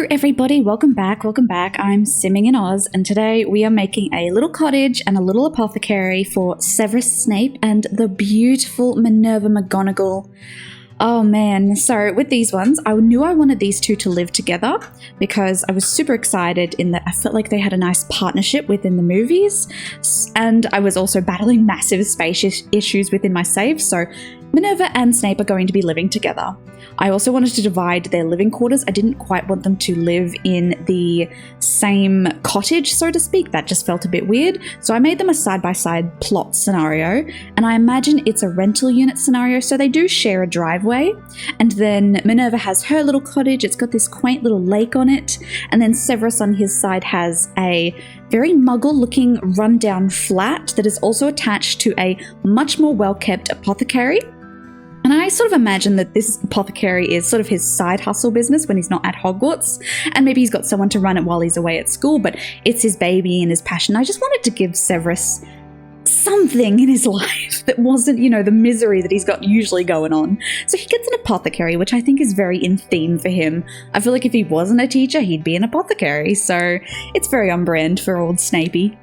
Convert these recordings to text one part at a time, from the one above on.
everybody, welcome back. I'm SimmingInOz, and today we are making a little cottage and a little apothecary for Severus Snape and the beautiful Minerva McGonagall. Oh man, so with these ones, I knew I wanted these two to live together because I was super excited in that I felt like they had a nice partnership within the movies, and I was also battling massive space issues within my save, so Minerva and Snape are going to be living together. I also wanted to divide their living quarters. I didn't quite want them to live in the same cottage, so to speak. That just felt a bit weird. So I made them a side-by-side plot scenario, and I imagine it's a rental unit scenario, so they do share a driveway. And then Minerva has her little cottage. It's got this quaint little lake on it. And then Severus on his side has a very muggle-looking rundown flat that is also attached to a much more well-kept apothecary. And I sort of imagine that this apothecary is sort of his side hustle business when he's not at Hogwarts. And maybe he's got someone to run it while he's away at school, but it's his baby and his passion. I just wanted to give Severus something in his life that wasn't, the misery that he's got usually going on. So he gets an apothecary, which I think is very in theme for him. I feel like if he wasn't a teacher, he'd be an apothecary. So it's very on brand for old Snapey.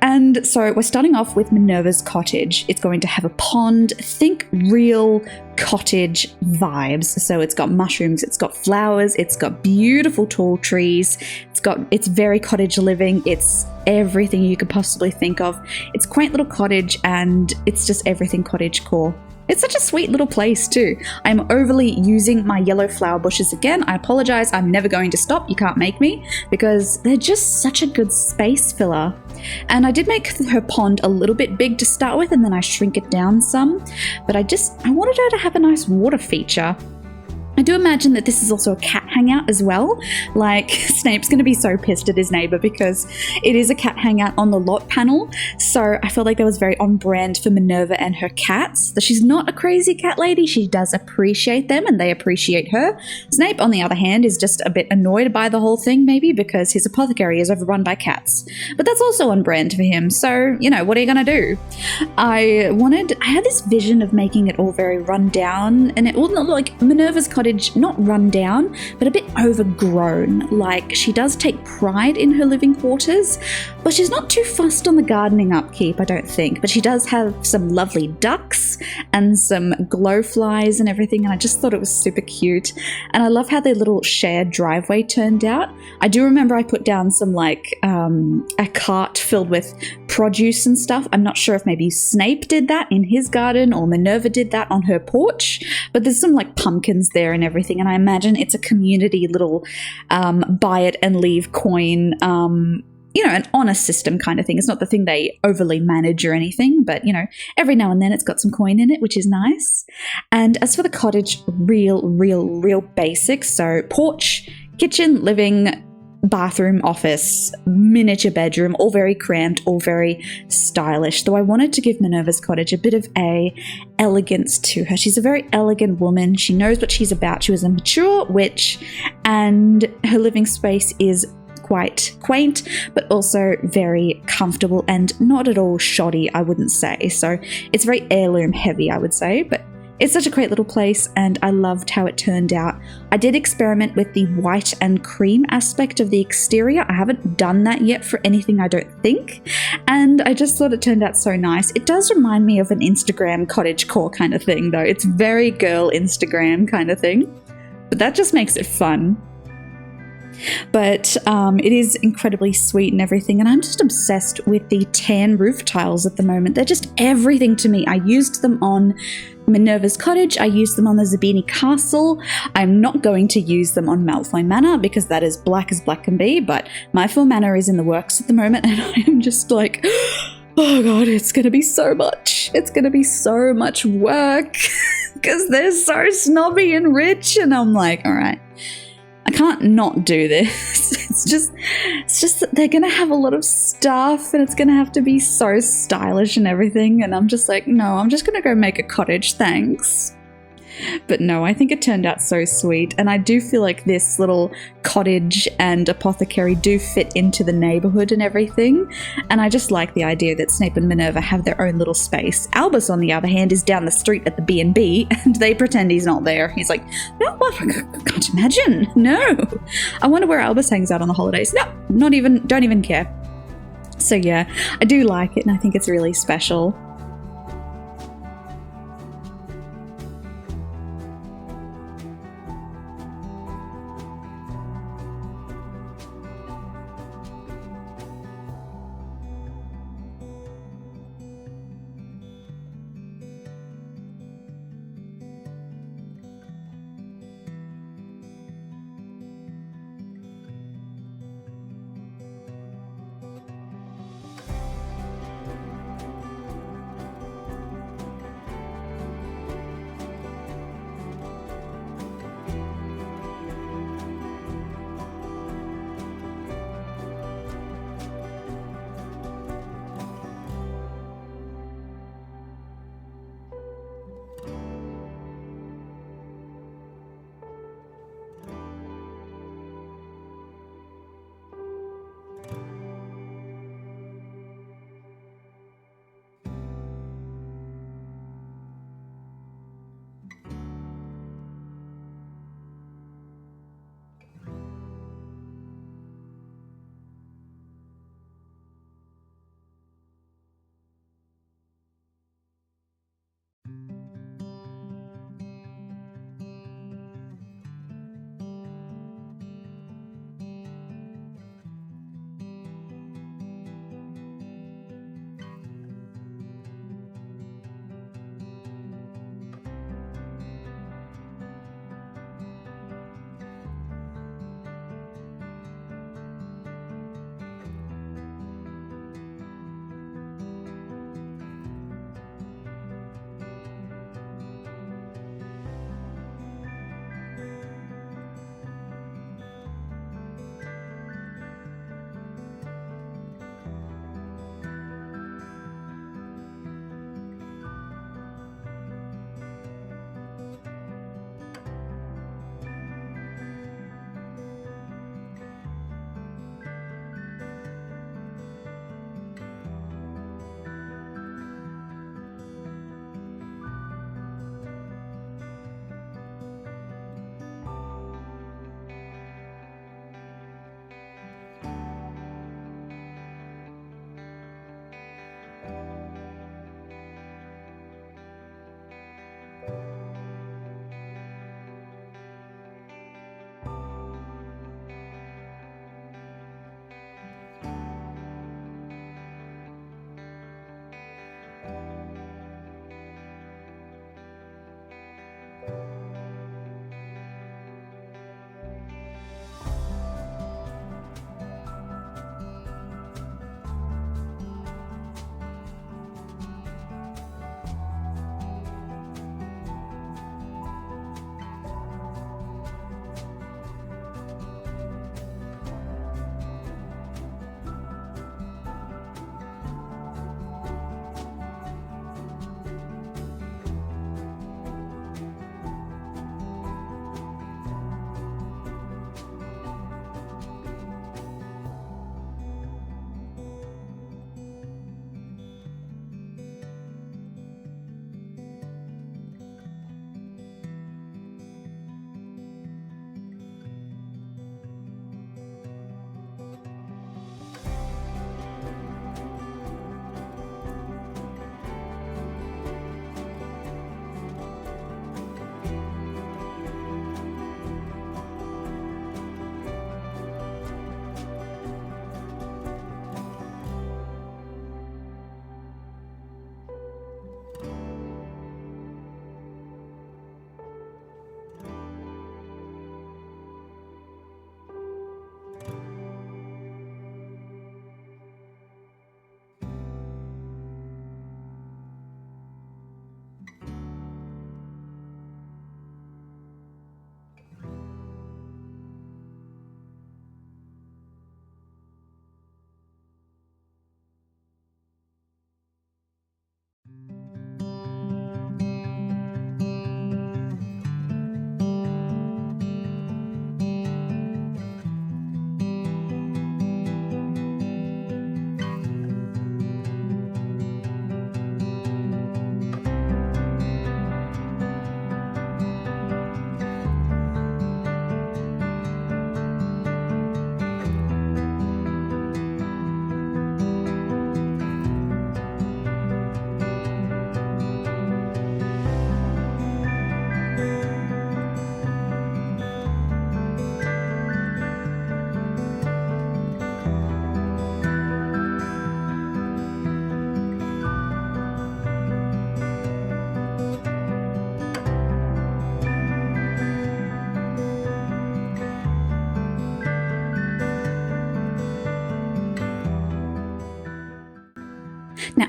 And so we're starting off with Minerva's cottage. It's going to have a pond. Think real cottage vibes. So it's got mushrooms, it's got flowers, it's got beautiful tall trees. It's very cottage living. It's everything you could possibly think of. It's a quaint little cottage, and it's just everything cottage core. It's such a sweet little place too. I'm overly using my yellow flower bushes again. I apologize, I'm never going to stop. You can't make me, because they're just such a good space filler. And I did make her pond a little bit big to start with, and then I shrink it down some. But I wanted her to have a nice water feature. I do imagine that this is also a cat hangout as well. Like, Snape's going to be so pissed at his neighbour because it is a cat hangout on the lot panel. So I felt like that was very on brand for Minerva and her cats. That she's not a crazy cat lady. She does appreciate them and they appreciate her. Snape, on the other hand, is just a bit annoyed by the whole thing, maybe because his apothecary is overrun by cats. But that's also on brand for him. So, what are you going to do? I had this vision of making it all very run down, and it wasn't like Minerva's cottage, not run down, but a bit overgrown. Like, she does take pride in her living quarters, but she's not too fussed on the gardening upkeep, I don't think. But she does have some lovely ducks and some glowflies and everything, and I just thought it was super cute. And I love how their little shared driveway turned out. I do remember I put down some a cart filled with produce and stuff. I'm not sure if maybe Snape did that in his garden or Minerva did that on her porch, but there's some pumpkins there and everything, and I imagine it's a community little buy it and leave coin, an honor system kind of thing. It's not the thing they overly manage or anything, but every now and then it's got some coin in it, which is nice. And as for the cottage, real basics. So porch, kitchen, living, bathroom, office, miniature bedroom, all very cramped, all very stylish. Though I wanted to give Minerva's cottage a bit of a elegance to her. She's a very elegant woman. She knows what she's about. She was a mature witch, and her living space is quite quaint, but also very comfortable and not at all shoddy, I wouldn't say. So it's very heirloom heavy, I would say, but it's such a great little place, and I loved how it turned out. I did experiment with the white and cream aspect of the exterior. I haven't done that yet for anything, I don't think, and I just thought it turned out so nice. It does remind me of an Instagram cottagecore kind of thing, though. It's very girl Instagram kind of thing, but that just makes it fun. But it is incredibly sweet and everything, and I'm just obsessed with the tan roof tiles at the moment. They're just everything to me. I used them on Minerva's cottage, I used them on the Zabini castle. I'm not going to use them on Malfoy Manor because that is black as black can be, but Malfoy Manor is in the works at the moment, and I am just like, oh god, it's going to be so much. It's going to be so much work because they're so snobby and rich, and I'm like, all right, I can't not do this. It's just that they're going to have a lot of stuff, and it's going to have to be so stylish and everything. And I'm just like, no, I'm just going to go make a cottage, thanks. But no, I think it turned out so sweet, and I do feel like this little cottage and apothecary do fit into the neighborhood and everything, and I just like the idea that Snape and Minerva have their own little space. Albus, on the other hand, is down the street at the B&B, and they pretend he's not there. He's like, no, what? I can't imagine. No. I wonder where Albus hangs out on the holidays. No, don't even care. So yeah, I do like it, and I think it's really special.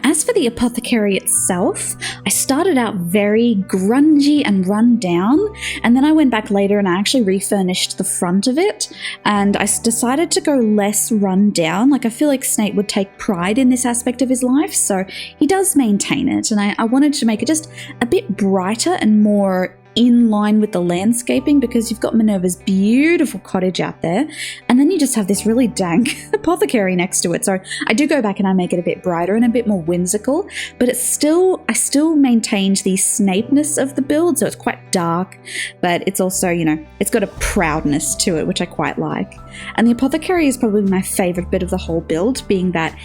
as for the apothecary itself, I started out very grungy and run down, and then I went back later and I actually refurnished the front of it, and I decided to go less run down. Like, I feel like Snape would take pride in this aspect of his life, so he does maintain it, and I wanted to make it just a bit brighter and more in line with the landscaping, because you've got Minerva's beautiful cottage out there, and then you just have this really dank apothecary next to it. So I do go back and I make it a bit brighter and a bit more whimsical, but I still maintained the Snapeness of the build, so it's quite dark, but it's also, it's got a proudness to it, which I quite like. And the apothecary is probably my favorite bit of the whole build, being that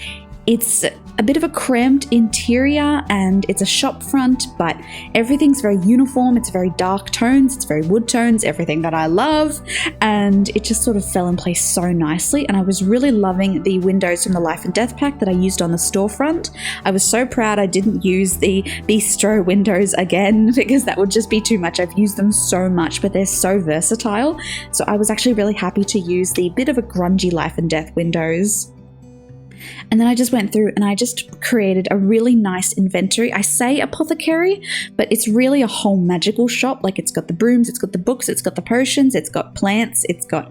it's a bit of a cramped interior and it's a shop front, but everything's very uniform. It's very dark tones, it's very wood tones, everything that I love, and it just sort of fell in place so nicely. And I was really loving the windows from the Life and Death pack that I used on the storefront. I was so proud I didn't use the bistro windows again, because that would just be too much. I've used them so much, but they're so versatile. So I was actually really happy to use the bit of a grungy Life and Death windows. And then I just went through and I just created a really nice inventory. I say apothecary, but it's really a whole magical shop. Like, it's got the brooms, it's got the books, it's got the potions, it's got plants, it's got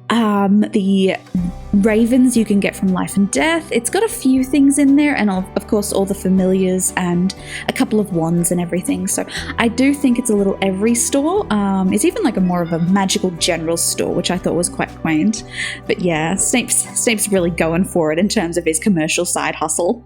the ravens you can get from Life and Death. It's got a few things in there, and of course all the familiars and a couple of wands and everything. So I do think it's a little every store. It's even like a more of a magical general store, which I thought was quite quaint. But yeah, Snape's really going for it in terms of his commercial side hustle.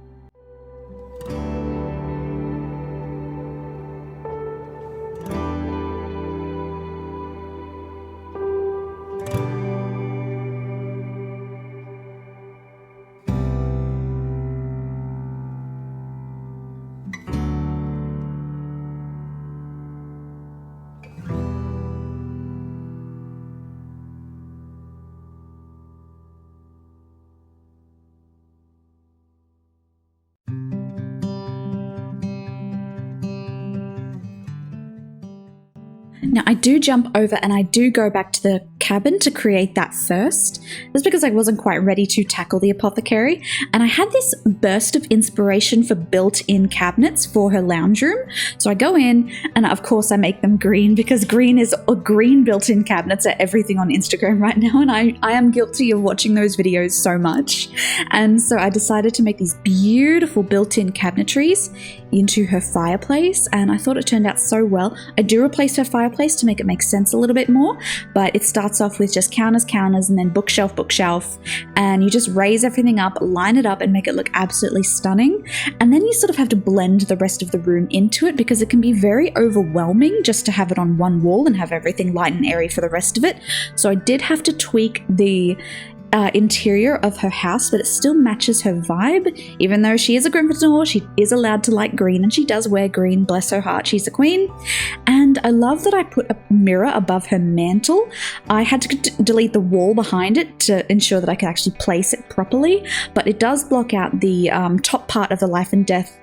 Now, I do jump over and I do go back to the cabin to create that first. That's because I wasn't quite ready to tackle the apothecary. And I had this burst of inspiration for built-in cabinets for her lounge room. So I go in and of course I make them green, because green built-in cabinets are everything on Instagram right now. And I am guilty of watching those videos so much. And so I decided to make these beautiful built-in cabinetries into her fireplace, and I thought it turned out so well. I do replace her fireplace to make it make sense a little bit more, but it starts off with just counters, and then bookshelf, and you just raise everything up, line it up, and make it look absolutely stunning. And then you sort of have to blend the rest of the room into it, because it can be very overwhelming just to have it on one wall and have everything light and airy for the rest of it. So I did have to tweak the interior of her house, but it still matches her vibe. Even though she is a Gryffindor, she is allowed to like green, and she does wear green, bless her heart, she's a queen. And I love that I put a mirror above her mantle. I had to delete the wall behind it to ensure that I could actually place it properly, but it does block out the top part of the Life and Death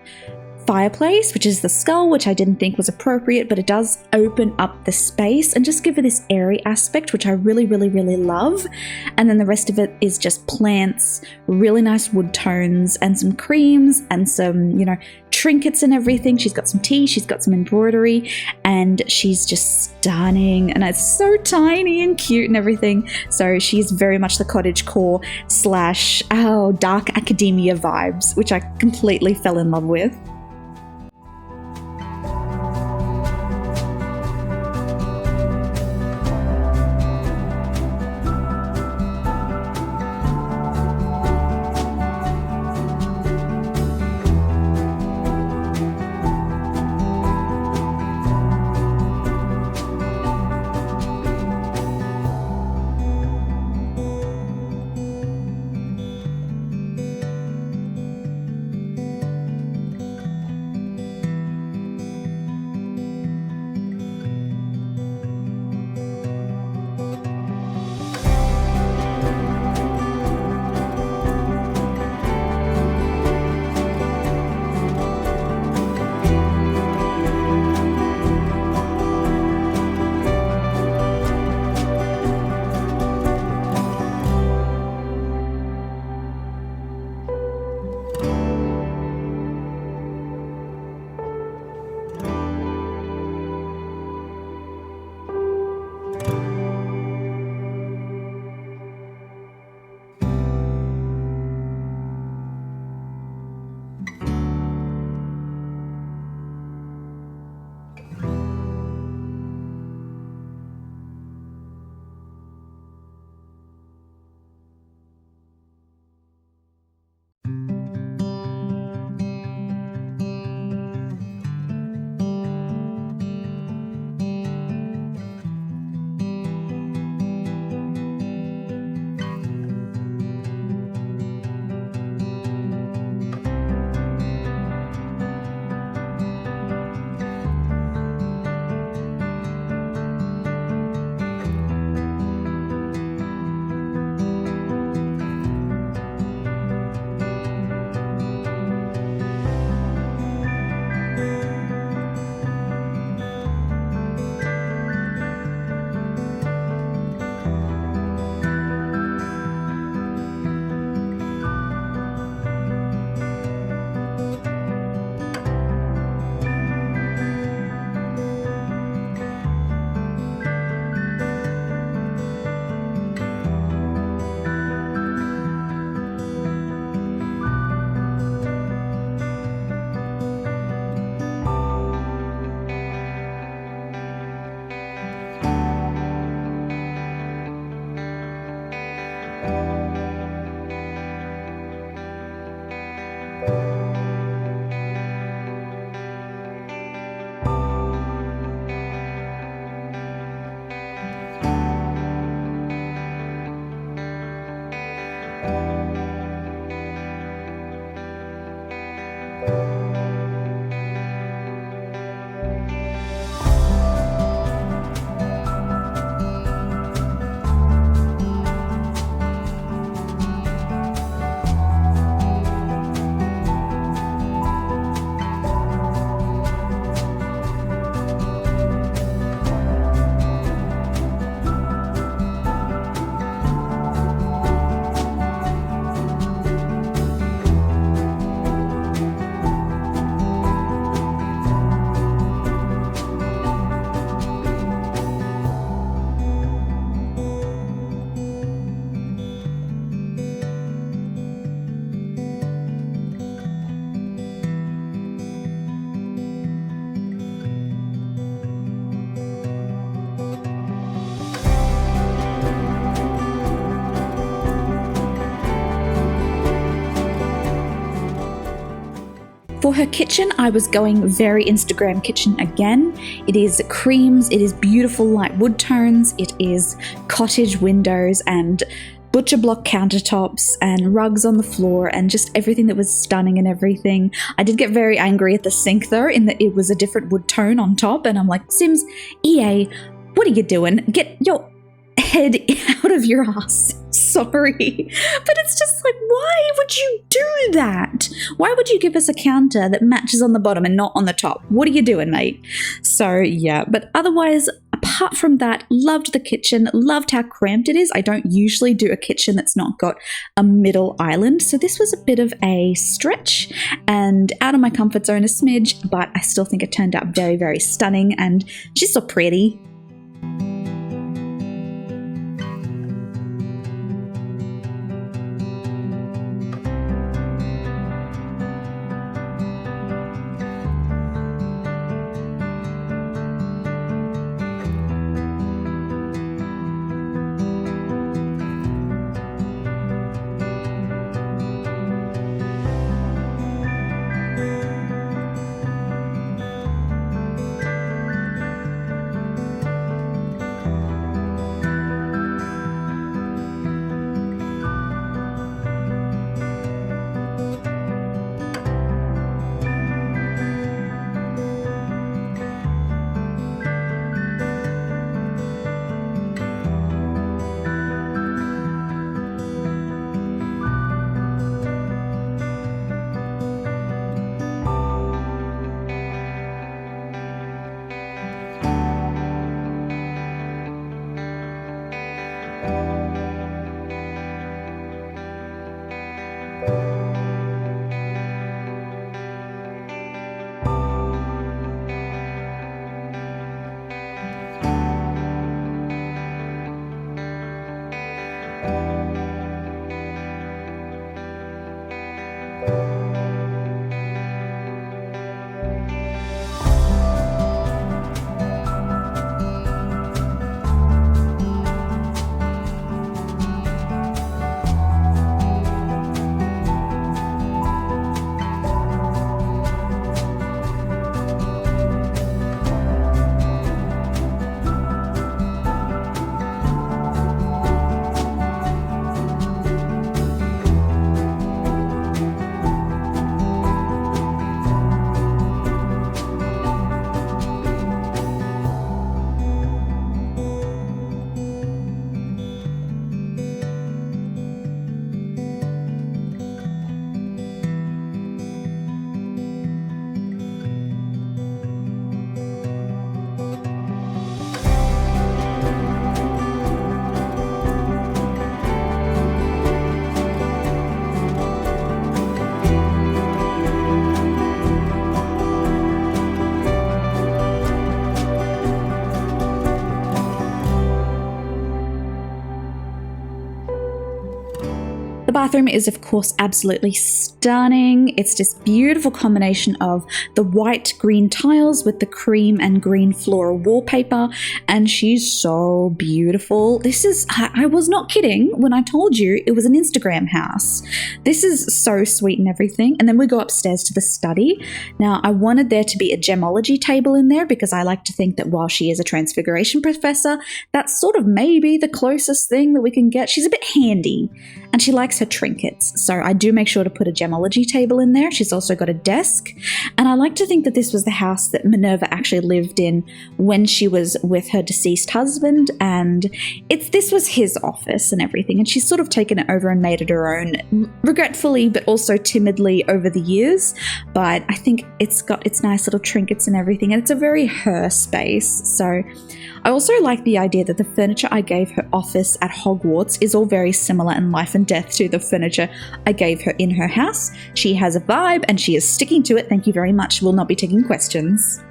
fireplace, which is the skull, which I didn't think was appropriate, but it does open up the space and just give her this airy aspect, which I really, really, really love. And then the rest of it is just plants, really nice wood tones, and some creams and some, trinkets and everything. She's got some tea, she's got some embroidery, and she's just stunning, and it's so tiny and cute and everything. So she's very much the cottagecore / dark academia vibes, which I completely fell in love with. For her kitchen, I was going very Instagram kitchen again. It is creams, it is beautiful light wood tones, it is cottage windows and butcher block countertops and rugs on the floor and just everything that was stunning and everything. I did get very angry at the sink though, in that it was a different wood tone on top, and I'm like, Sims, EA, what are you doing? Get your head out of your ass. Sorry. But it's just like, why would you do that? Why would you give us a counter that matches on the bottom and not on the top? What are you doing, mate? So yeah, but otherwise, apart from that, loved the kitchen, loved how cramped it is. I don't usually do a kitchen that's not got a middle island, so this was a bit of a stretch and out of my comfort zone a smidge, but I still think it turned out very, very stunning and she's so pretty. The bathroom is, of course, absolutely stunning. It's this beautiful combination of the white green tiles with the cream and green floral wallpaper, and she's so beautiful. This is, I was not kidding when I told you it was an Instagram house. This is so sweet and everything. And then we go upstairs to the study. Now, I wanted there to be a gemology table in there because I like to think that while she is a transfiguration professor, that's sort of maybe the closest thing that we can get. She's a bit handy and she likes her trinkets. So I do make sure to put a gemology table in there. She's also got a desk. And I like to think that this was the house that Minerva actually lived in when she was with her deceased husband. And this was his office and everything. And she's sort of taken it over and made it her own, regretfully, but also timidly over the years. But I think it's got its nice little trinkets and everything. And it's a very her space. So I also like the idea that the furniture I gave her office at Hogwarts is all very similar in life and death to the furniture I gave her in her house. She has a vibe and she is sticking to it. Thank you very much. Will not be taking questions.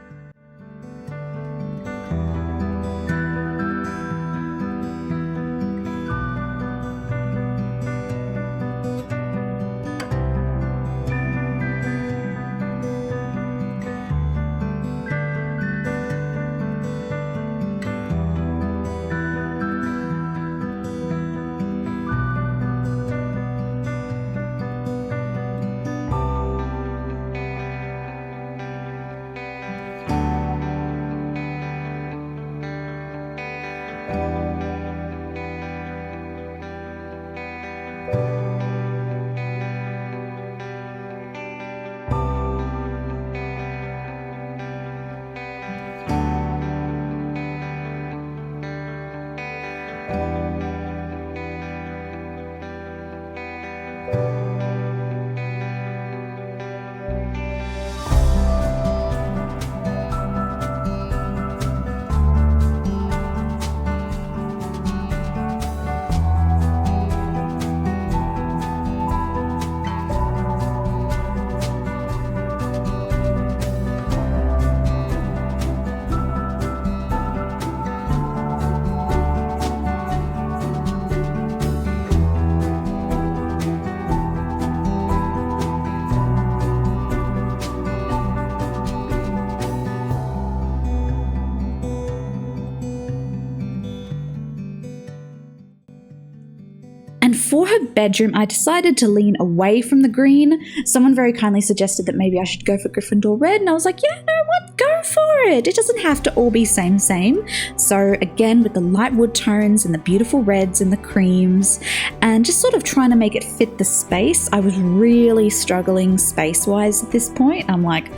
for her bedroom, I decided to lean away from the green. Someone very kindly suggested that maybe I should go for Gryffindor red, and I was like, yeah, you know what, go for it. It doesn't have to all be same. So again, with the light wood tones and the beautiful reds and the creams, and just sort of trying to make it fit the space. I was really struggling space-wise at this point. I'm like,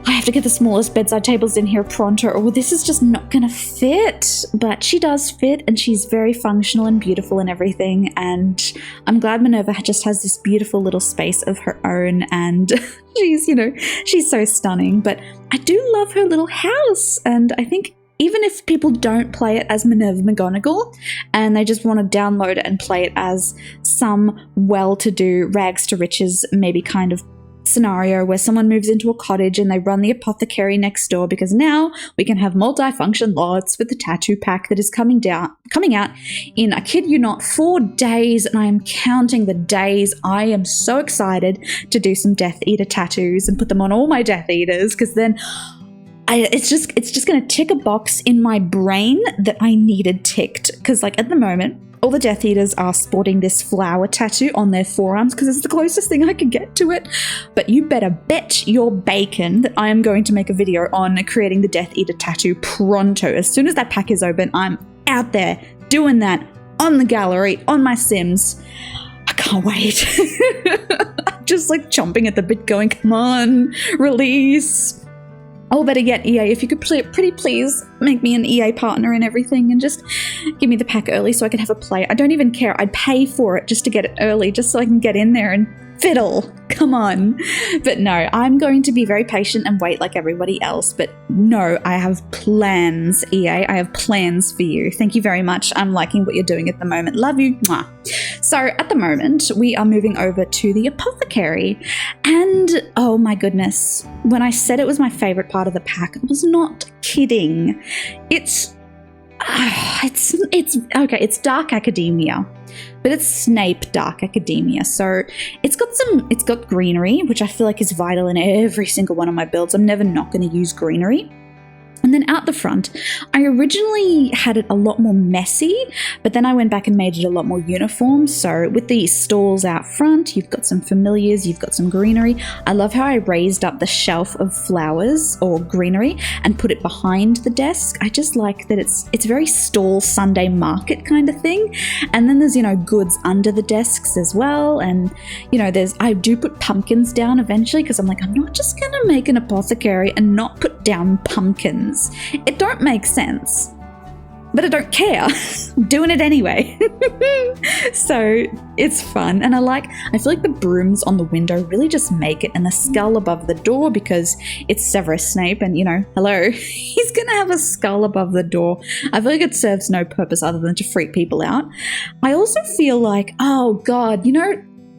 I have to get the smallest bedside tables in here pronto, or this is just not going to fit. But she does fit, and she's very functional and beautiful and everything. And I'm glad Minerva just has this beautiful little space of her own. And she's so stunning. But I do love her little house. And I think even if people don't play it as Minerva McGonagall and they just want to download it and play it as some well-to-do rags to riches, maybe kind of scenario where someone moves into a cottage and they run the apothecary next door, because now we can have multi-function lots with the tattoo pack that is coming out in, I kid you not, 4 days, and I am counting the days. I am so excited to do some Death Eater tattoos and put them on all my Death Eaters, because then it's just going to tick a box in my brain that I needed ticked, because like at the moment, all the Death Eaters are sporting this flower tattoo on their forearms because it's the closest thing I could get to it. But you better bet your bacon that I am going to make a video on creating the Death Eater tattoo pronto. As soon as that pack is open, I'm out there doing that on the gallery, on my Sims. I can't wait. Just like chomping at the bit going, come on, release. Oh, better yet, EA, if you could pretty please make me an EA partner and everything and just give me the pack early so I can have a play. I don't even care. I'd pay for it just to get it early, just so I can get in there and fiddle. Come on. But no, I'm going to be very patient and wait like everybody else. But no, I have plans, EA. I have plans for you. Thank you very much. I'm liking what you're doing at the moment. Love you. Mwah. So at the moment, we are moving over to the Apothecary. And oh my goodness, when I said it was my favorite part of the pack, I was not kidding. It's okay, it's Dark Academia, but it's Snape Dark Academia. So it's got greenery, which I feel like is vital in every single one of my builds. I'm never not going to use greenery. And then out the front, I originally had it a lot more messy, but then I went back and made it a lot more uniform. So with the stalls out front, you've got some familiars, you've got some greenery. I love how I raised up the shelf of flowers or greenery and put it behind the desk. I just like that it's very stall Sunday market kind of thing. And then there's, goods under the desks as well. And, I do put pumpkins down eventually because I'm like, I'm not just going to make an apothecary and not put down pumpkins. It don't make sense, but I don't care. Doing it anyway. So it's fun, and I feel like the brooms on the window really just make it, and the skull above the door because it's Severus Snape, and hello, he's gonna have a skull above the door. I feel like it serves no purpose other than to freak people out. I also feel like, oh god,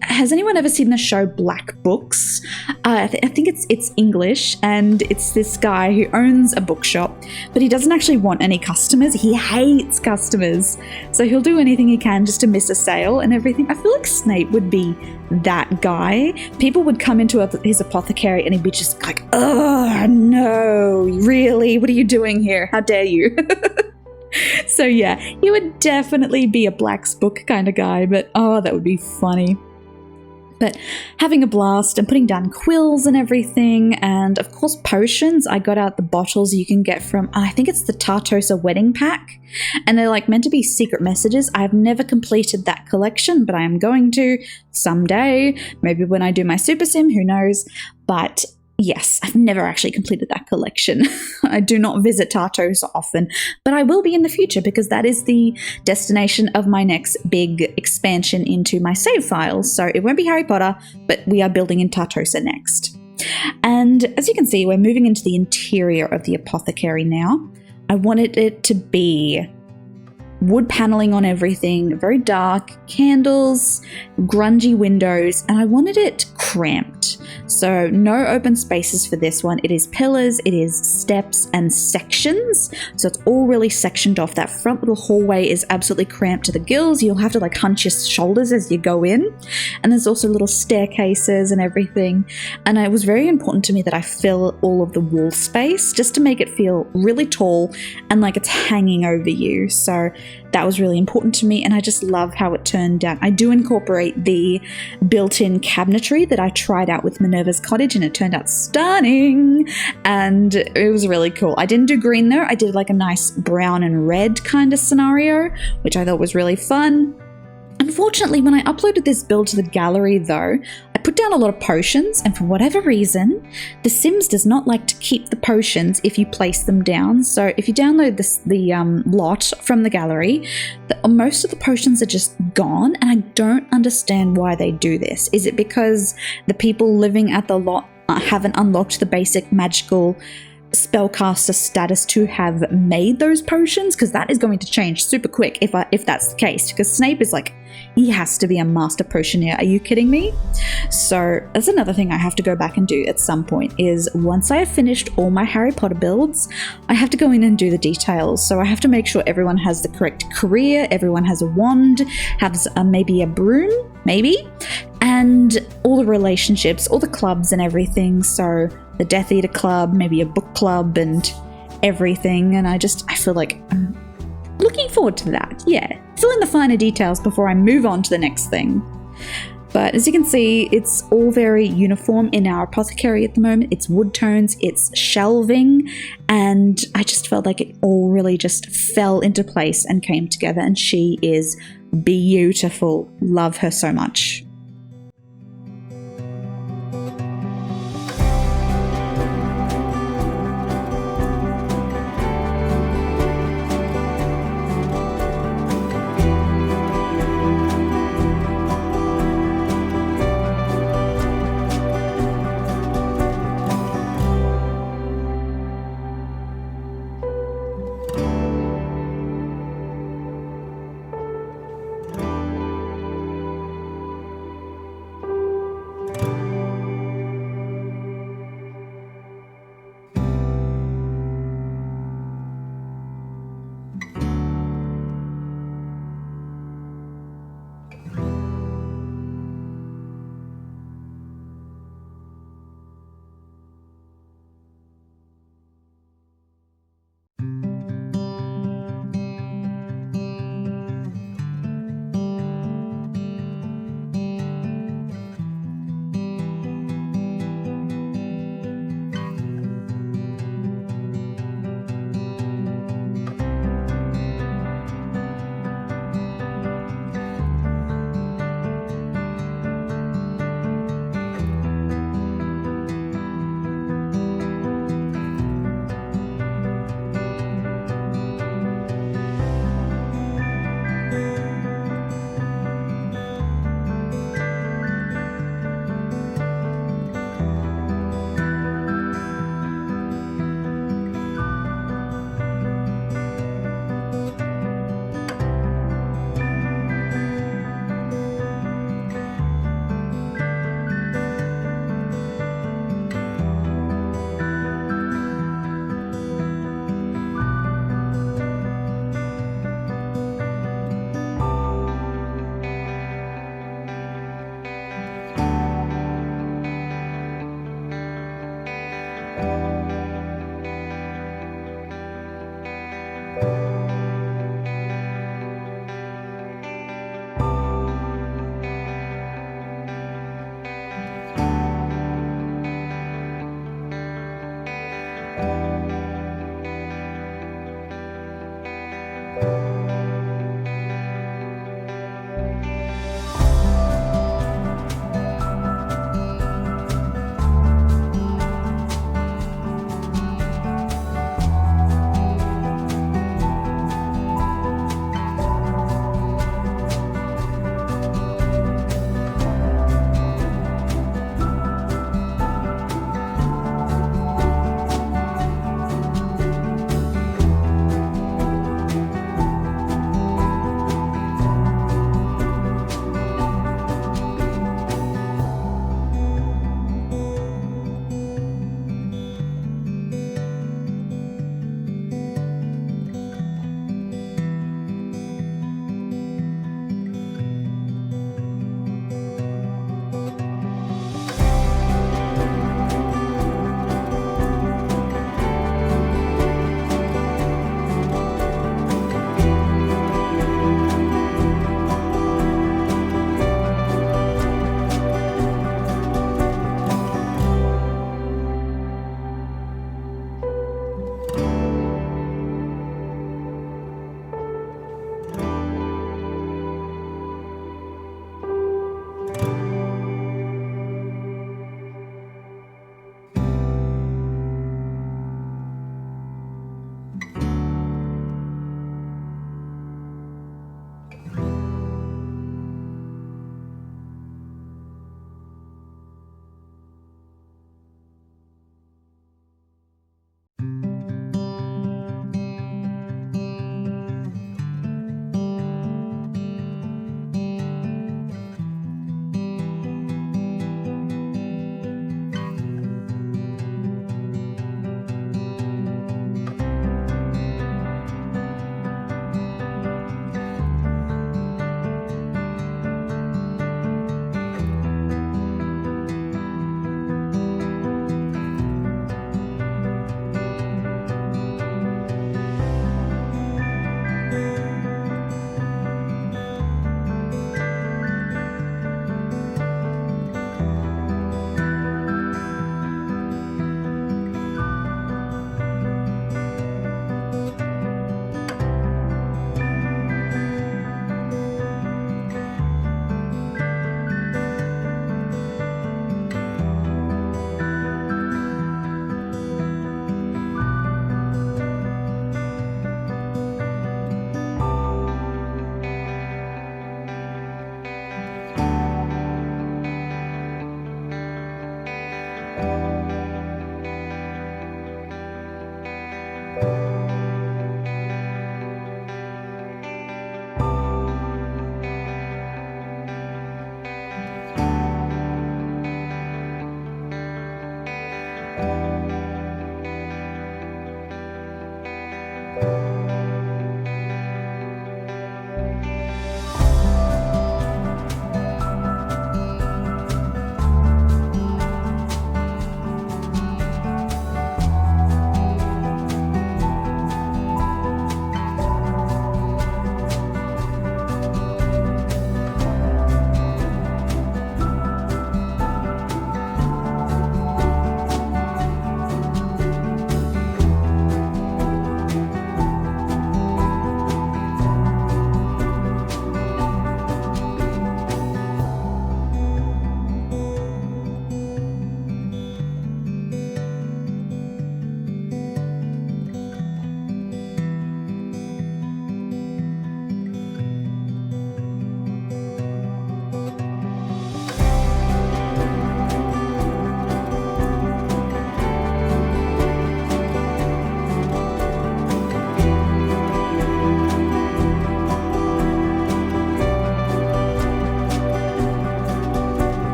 has anyone ever seen the show Black Books? I think it's English, and it's this guy who owns a bookshop, but he doesn't actually want any customers. He hates customers. So he'll do anything he can just to miss a sale and everything. I feel like Snape would be that guy. People would come into his apothecary and he'd be just like, oh, no, really? What are you doing here? How dare you? So yeah, he would definitely be a Black's Book kind of guy, but oh, that would be funny. But having a blast and putting down quills and everything, and of course potions. I got out the bottles you can get from, I think it's the Tartosa wedding pack, and they're meant to be secret messages. I've never completed that collection, but I am going to someday, maybe when I do my Super Sim, who knows. But yes, I've never actually completed that collection. I do not visit Tartosa often, but I will be in the future because that is the destination of my next big expansion into my save files. So it won't be Harry Potter, but we are building in Tartosa next. And as you can see, we're moving into the interior of the apothecary now. I wanted it to be wood paneling on everything, very dark, candles, grungy windows, and I wanted it cramped. So no open spaces for this one. It is pillars, it is steps and sections. So it's all really sectioned off. That front little hallway is absolutely cramped to the gills. You'll have to like hunch your shoulders as you go in. And there's also little staircases and everything. And it was very important to me that I fill all of the wall space just to make it feel really tall and like it's hanging over you. So that was really important to me, and I just love how it turned out. I do incorporate the built-in cabinetry that I tried out with Minerva's Cottage, and it turned out stunning, and it was really cool. I didn't do green though. I did like a nice brown and red kind of scenario, which I thought was really fun. Unfortunately, when I uploaded this build to the gallery though, I put down a lot of potions, and for whatever reason, The Sims does not like to keep the potions if you place them down. So if you download the lot from the gallery, most of the potions are just gone, and I don't understand why they do this. Is it because the people living at the lot haven't unlocked the basic magical spellcaster status to have made those potions? Because that is going to change super quick if that's the case, because Snape is like, he has to be a master potioneer. Are you kidding me? So that's another thing I have to go back and do at some point, is once I have finished all my Harry Potter builds, I have to go in and do the details. So I have to make sure everyone has the correct career, everyone has a wand, has maybe a broom, maybe, and all the relationships, all the clubs and everything. So the Death Eater Club, maybe a book club and everything. And I feel like I'm looking forward to that. Yeah, fill in the finer details before I move on to the next thing. But as you can see, it's all very uniform in our apothecary at the moment. It's wood tones, it's shelving, and I just felt like it all really just fell into place and came together, and she is beautiful. Love her so much.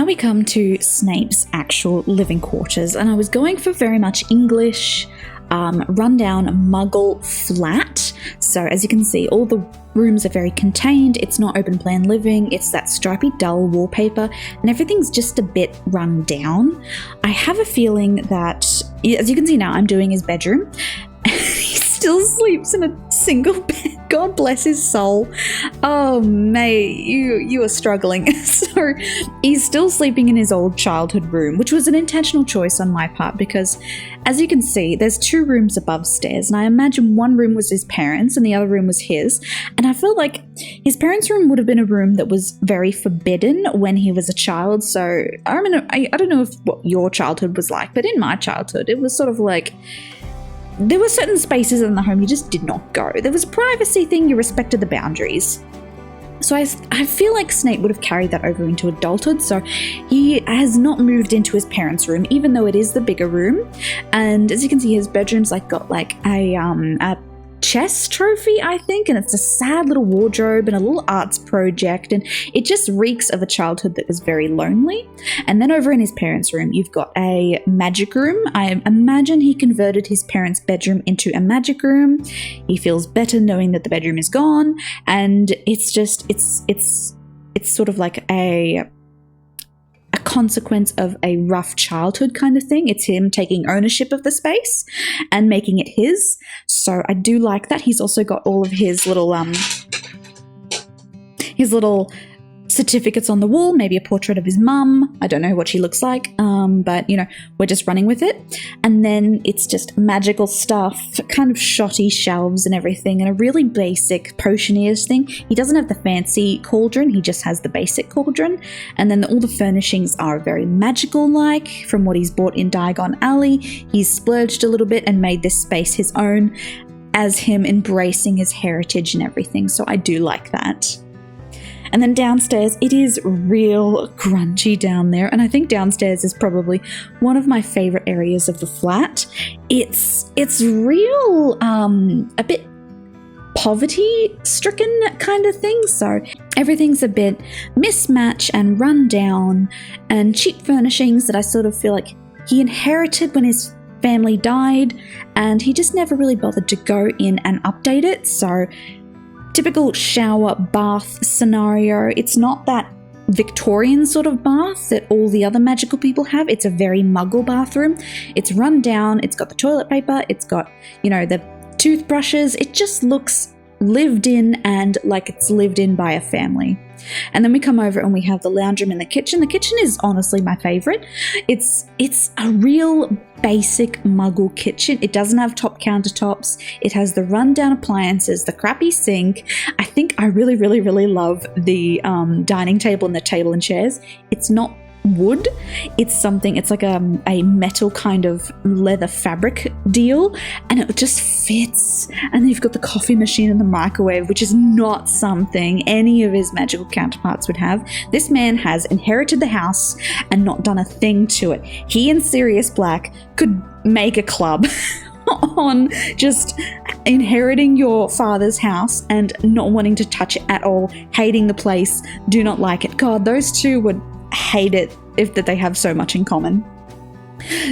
now we come to Snape's actual living quarters, and I was going for very much English, rundown muggle flat. So as you can see, all the rooms are very contained. It's not open plan living. It's that stripy dull wallpaper, and everything's just a bit run down. I have a feeling that, as you can see now, I'm doing his bedroom. He still sleeps in a single bed. God bless his soul. Oh, mate, you are struggling. So he's still sleeping in his old childhood room, which was an intentional choice on my part because, as you can see, there's 2 rooms above stairs, and I imagine one room was his parents and the other room was his. And I feel like his parents' room would have been a room that was very forbidden when he was a child. So I don't know what your childhood was like, but in my childhood, it was sort of like, there were certain spaces in the home you just did not go. There was a privacy thing, you respected the boundaries. So I feel like Snape would have carried that over into adulthood, so he has not moved into his parents' room, even though it is the bigger room. And as you can see, his bedroom's got a chess trophy, I think, and it's a sad little wardrobe and a little arts project, and it just reeks of a childhood that was very lonely. And then over in his parents' room, you've got a magic room. I imagine he converted his parents' bedroom into a magic room. He feels better knowing that the bedroom is gone, and it's sort of like a consequence of a rough childhood kind of thing. It's him taking ownership of the space and making it his. So I do like that. He's also got all of his little certificates on the wall, maybe a portrait of his mum. I don't know what she looks like, but we're just running with it. And then it's just magical stuff, kind of shoddy shelves and everything, and a really basic potioneer's thing. He doesn't have the fancy cauldron, he just has the basic cauldron. And then all the furnishings are very magical-like from what he's bought in Diagon Alley. He's splurged a little bit and made this space his own, as him embracing his heritage and everything. So I do like that. And then downstairs, it is real grungy down there. And I think downstairs is probably one of my favorite areas of the flat. It's real, a bit poverty-stricken kind of thing. So everything's a bit mismatch and run down and cheap furnishings that I sort of feel like he inherited when his family died, and he just never really bothered to go in and update it. So typical shower bath scenario. It's not that Victorian sort of bath that all the other magical people have. It's a very muggle bathroom. It's run down. It's got the toilet paper. It's got, the toothbrushes. It just looks lived in and like it's lived in by a family. And then we come over and we have the lounge room and the kitchen. The kitchen is honestly my favorite. It's a real basic muggle kitchen. It doesn't have top countertops. It has the rundown appliances, the crappy sink. I think I really, really, really love the dining table and the table and chairs. It's not wood. It's like a metal kind of leather fabric deal, and it just fits. And then you've got the coffee machine and the microwave, which is not something any of his magical counterparts would have. This man has inherited the house and not done a thing to it. He and Sirius Black could make a club on just inheriting your father's house and not wanting to touch it at all, hating the place, do not like it. God, those two would hate it if that they have so much in common.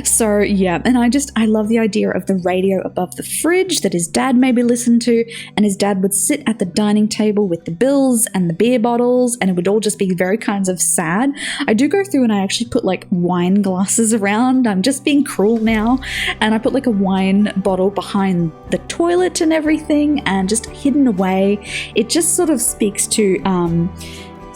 So yeah, and I love the idea of the radio above the fridge that his dad maybe listened to, and his dad would sit at the dining table with the bills and the beer bottles, and it would all just be very kinds of sad. I do go through and I actually put like wine glasses around. I'm just being cruel now, and I put like a wine bottle behind the toilet and everything, and just hidden away. It just sort of speaks to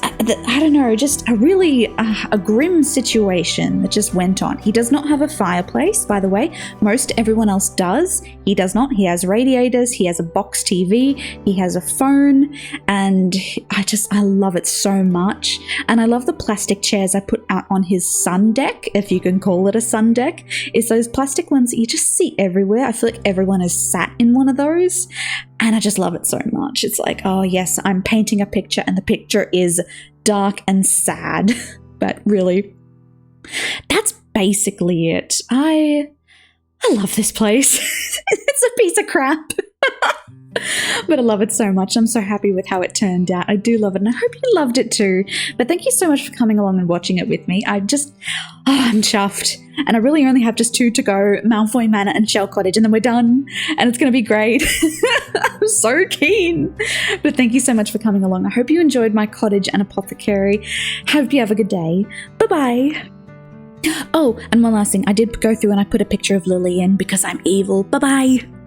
I don't know, just a really a grim situation that just went on. He does not have a fireplace, by the way. Most everyone else does. He does not. He has radiators. He has a box TV. He has a phone, and I love it so much. And I love the plastic chairs I put out on his sun deck, if you can call it a sun deck. It's those plastic ones that you just see everywhere. I feel like everyone has sat in one of those. And I just love it so much. It's like, oh yes, I'm painting a picture, and the picture is dark and sad. But really, that's basically it. I love this place. It's a piece of crap. But I love it so much. I'm so happy with how it turned out. I do love it, and I hope you loved it too. But thank you so much for coming along and watching it with me. I'm chuffed. And I really only have just 2 to go, Malfoy Manor and Shell Cottage, and then we're done. And it's going to be great. I'm so keen. But thank you so much for coming along. I hope you enjoyed my cottage and apothecary. Hope you have a good day. Bye-bye. Oh, and one last thing. I did go through and I put a picture of Lily in because I'm evil. Bye-bye.